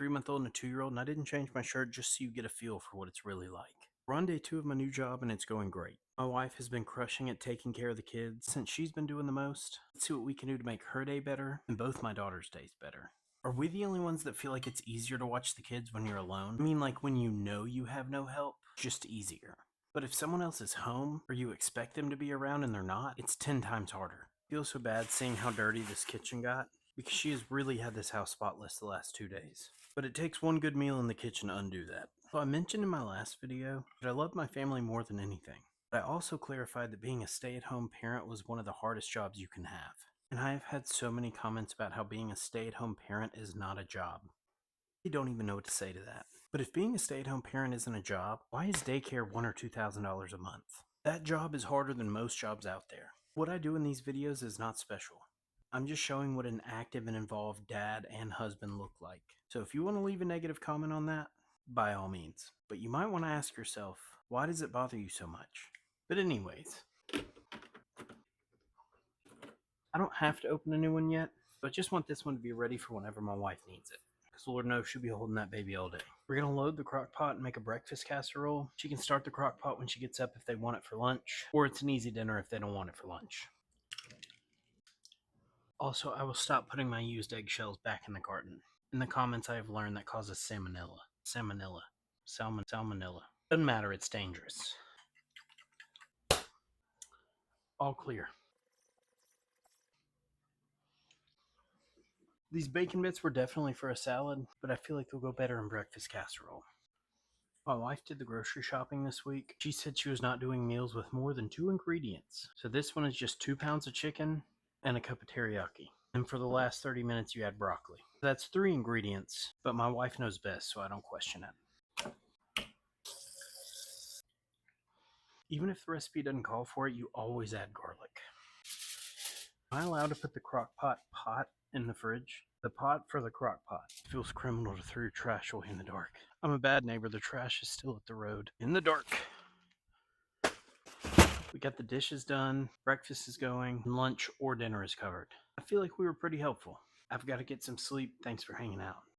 3-month-old and a 2-year-old, and I didn't change my shirt just so you get a feel for what it's really like. We're on day 2 of my new job, and it's going great. My wife has been crushing it taking care of the kids since she's been doing the most. Let's see what we can do to make her day better and both my daughter's days better. Are we the only ones that feel like it's easier to watch the kids when you're alone? I mean, like when you know you have no help, just easier. But if someone else is home, or you expect them to be around and they're not, it's 10 times harder. I feel so bad seeing how dirty this kitchen got, because she has really had this house spotless the last 2 days. But it takes one good meal in the kitchen to undo that. So I mentioned in my last video that I love my family more than anything. But I also clarified that being a stay-at-home parent was one of the hardest jobs you can have. And I have had so many comments about how being a stay-at-home parent is not a job. I don't even know what to say to that. But if being a stay-at-home parent isn't a job, why is daycare $1,000 or $2,000 a month? That job is harder than most jobs out there. What I do in these videos is not special. I'm just showing what an active and involved dad and husband look like. So if you want to leave a negative comment on that, by all means. But you might want to ask yourself, why does it bother you so much? But anyways, I don't have to open a new one yet, but I just want this one to be ready for whenever my wife needs it. Because Lord knows she'll be holding that baby all day. We're going to load the crock pot and make a breakfast casserole. She can start the crock pot when she gets up if they want it for lunch, or it's an easy dinner if they don't want it for lunch. Also, I will stop putting my used eggshells back in the carton. In the comments, I have learned that causes salmonella. Salmonella. Doesn't matter, it's dangerous. All clear. These bacon bits were definitely for a salad, but I feel like they'll go better in breakfast casserole. My wife did the grocery shopping this week. She said she was not doing meals with more than 2 ingredients. So this one is just 2 pounds of chicken and a cup of teriyaki. And for the last 30 minutes you add broccoli. That's 3 ingredients, but my wife knows best, so I don't question it. Even if the recipe doesn't call for it, you always add garlic. Am I allowed to put the crock pot in the fridge? The pot for the crock pot. It feels criminal to throw your trash away in the dark. I'm a bad neighbor. The trash is still at the road. In the dark. We got the dishes done, breakfast is going, and lunch or dinner is covered. I feel like we were pretty helpful. I've got to get some sleep. Thanks for hanging out.